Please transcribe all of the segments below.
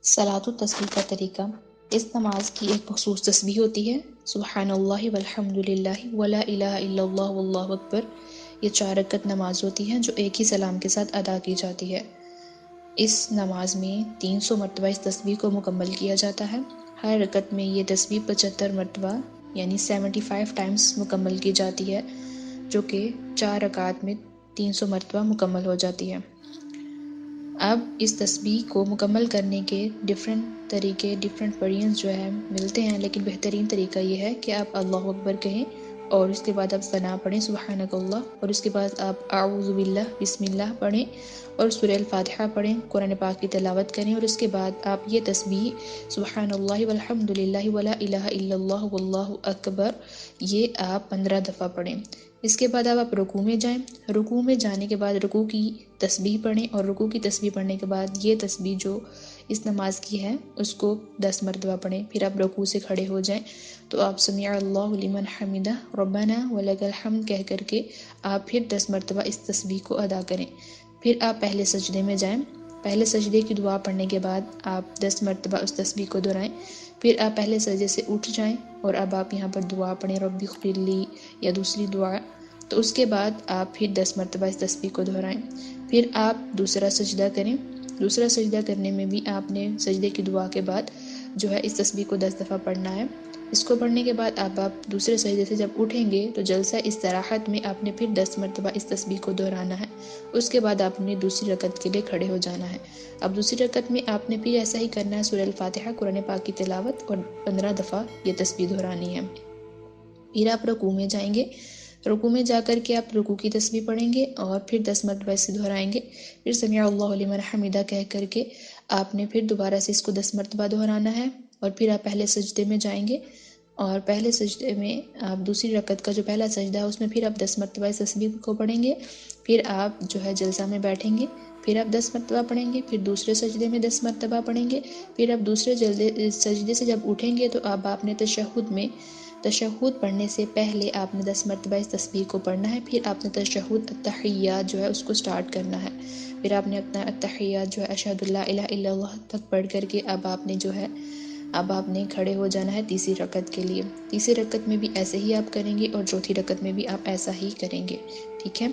صلاۃ التسبیح کا طریقہ۔ اس نماز کی ایک مخصوص تسبیح ہوتی ہے، سبحان اللہ والحمد للہ ولا الہ الا اللہ واللہ اکبر۔ یہ 4 رکعت نماز ہوتی ہے جو ایک ہی سلام کے ساتھ ادا کی جاتی ہے۔ اس نماز میں 300 مرتبہ اس تسبیح کو مکمل کیا جاتا ہے۔ ہر رکعت میں یہ تسبیح 75 مرتبہ یعنی 75 ٹائمز مکمل کی جاتی ہے، جو کہ 4 رکعات میں 300 مرتبہ مکمل ہو جاتی ہے۔ اب اس تسبیح کو مکمل کرنے کے ڈیفرنٹ طریقے، ڈیفرنٹ ویریئنٹس جو ہے ملتے ہیں، لیکن بہترین طریقہ یہ ہے کہ آپ اللہ اکبر کہیں اور اس کے بعد آپ ثنا پڑھیں سبحانک اللہ، اور اس کے بعد آپ اعوذ باللہ بسم اللہ پڑھیں اور سورہ الفاتحہ پڑھیں، قرآن پاک کی تلاوت کریں، اور اس کے بعد آپ یہ تسبیح سبحان اللہ والحمد للہ ولا الہ الا اللہ واللہ اکبر یہ آپ 15 دفعہ پڑھیں۔ اس کے بعد آپ رکوع میں جائیں، رکوع میں جانے کے بعد رکوع کی تسبیح پڑھیں، اور رکوع کی تسبیح پڑھنے کے بعد یہ تسبیح جو اس نماز کی ہے اس کو 10 مرتبہ پڑھیں۔ پھر آپ رکوع سے کھڑے ہو جائیں تو آپ سمیع اللہ لمن حمدہ ربنا ولک الحمد کہہ کر کے آپ پھر 10 مرتبہ اس تسبیح کو ادا کریں۔ پھر آپ پہلے سجدے میں جائیں، پہلے سجدے کی دعا پڑھنے کے بعد آپ 10 مرتبہ اس تسبیح کو دہرائیں۔ پھر آپ پہلے سجدے سے اٹھ جائیں اور اب آپ یہاں پر دعا پڑھیں رب اغفر لی یا دوسری دعا، تو اس کے بعد آپ پھر 10 مرتبہ اس تسبیح کو دہرائیں۔ پھر آپ دوسرا سجدہ کریں، دوسرا سجدہ کرنے میں بھی آپ نے سجدے کی دعا کے بعد جو ہے اس تسبیح کو 10 دفعہ پڑھنا ہے۔ اس کو پڑھنے کے بعد آپ دوسرے سجدے سے جب اٹھیں گے تو جلسہ استراحت میں آپ نے پھر 10 مرتبہ اس تسبیح کو دہرانا ہے۔ اس کے بعد آپ نے دوسری رکعت کے لیے کھڑے ہو جانا ہے۔ اب دوسری رکعت میں آپ نے پھر ایسا ہی کرنا ہے، سورہ الفاتحہ قرآن پاک کی تلاوت اور 15 دفعہ یہ تسبیح دہرانی ہے۔ پھر آپ رکوع میں جائیں گے، رکوع میں جا کر کے آپ رکوع کی تسبیح پڑھیں گے اور پھر 10 مرتبہ اسے دہرائیں گے۔ پھر سمیع اللہ لمن حمدہ کہہ کر کے آپ نے پھر دوبارہ سے اس کو 10 مرتبہ دہرانا ہے، اور پھر آپ پہلے سجدے میں جائیں گے، اور پہلے سجدے میں آپ دوسری رکعت کا جو پہلا سجدہ ہے اس میں پھر آپ 10 مرتبہ اس تسبیح کو پڑھیں گے۔ پھر آپ جو ہے جلسہ میں بیٹھیں گے، پھر آپ 10 مرتبہ پڑھیں گے، پھر دوسرے سجدے میں 10 مرتبہ پڑھیں گے، پھر آپ دوسرے سجدے سے جب اٹھیں گے تو اب آپ نے تشہد پڑھنے سے پہلے آپ نے 10 مرتبہ اس تسبیح کو پڑھنا ہے۔ پھر آپ نے تشہد التحیات جو ہے اس کو سٹارٹ کرنا ہے۔ پھر آپ نے اپنا التحیات جو ہے اشہد اللہ الہ الا اللہ تک پڑھ کر کے اب آپ نے کھڑے ہو جانا ہے تیسری رکعت کے لیے۔ تیسری رکعت میں بھی ایسے ہی آپ کریں گے اور چوتھی رکعت میں بھی آپ ایسا ہی کریں گے، ٹھیک ہے۔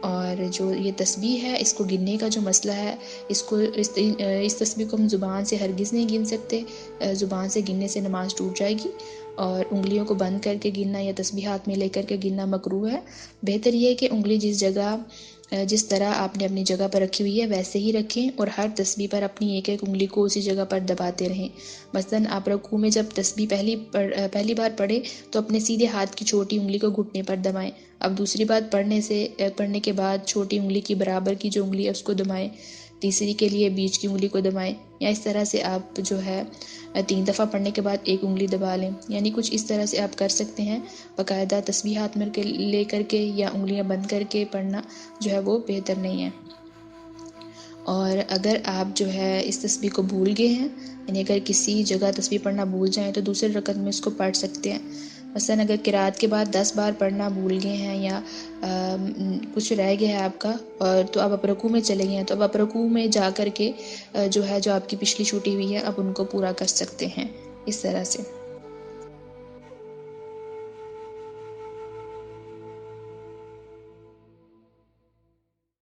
اور جو یہ تسبیح ہے اس کو گننے کا جو مسئلہ ہے، اس تسبیح کو ہم زبان سے ہرگز نہیں گن سکتے، زبان سے گننے سے نماز ٹوٹ جائے گی، اور انگلیوں کو بند کر کے گننا یا تسبیح ہاتھ میں لے کر کے گننا مکروہ ہے۔ بہتر یہ ہے کہ انگلی جس طرح آپ نے اپنی جگہ پر رکھی ہوئی ہے ویسے ہی رکھیں، اور ہر تسبیح پر اپنی ایک ایک انگلی کو اسی جگہ پر دباتے رہیں۔ مثلاً آپ رکوع میں جب تسبیح پہلی بار پڑھیں تو اپنے سیدھے ہاتھ کی چھوٹی انگلی کو گھٹنے پر دبائیں، اب دوسری بار پڑھنے کے بعد چھوٹی انگلی کی برابر کی جو انگلی ہے اس کو دبائیں، تیسری کے لیے بیچ کی انگلی کو دبائیں، یا اس طرح سے آپ جو ہے 3 دفعہ پڑھنے کے بعد ایک انگلی دبا لیں، یعنی کچھ اس طرح سے آپ کر سکتے ہیں۔ باقاعدہ تسبیح ہاتھ میں لے کر کے یا انگلیاں بند کر کے پڑھنا جو ہے وہ بہتر نہیں ہے۔ اور اگر آپ جو ہے اس تسبیح کو بھول گئے ہیں، یعنی اگر کسی جگہ تسبیح پڑھنا بھول جائیں تو دوسرے رکعت میں اس کو پڑھ سکتے ہیں۔ مثلاً اگر قرات کے بعد 10 بار پڑھنا بھول گئے ہیں یا کچھ رہ گیا ہے آپ کا، اور تو اب آپ رکوع میں چلے گئے ہیں، تو اب آپ رکوع میں جا کر کے جو آپ کی پچھلی چھوٹی ہوئی ہے اب ان کو پورا کر سکتے ہیں اس طرح سے۔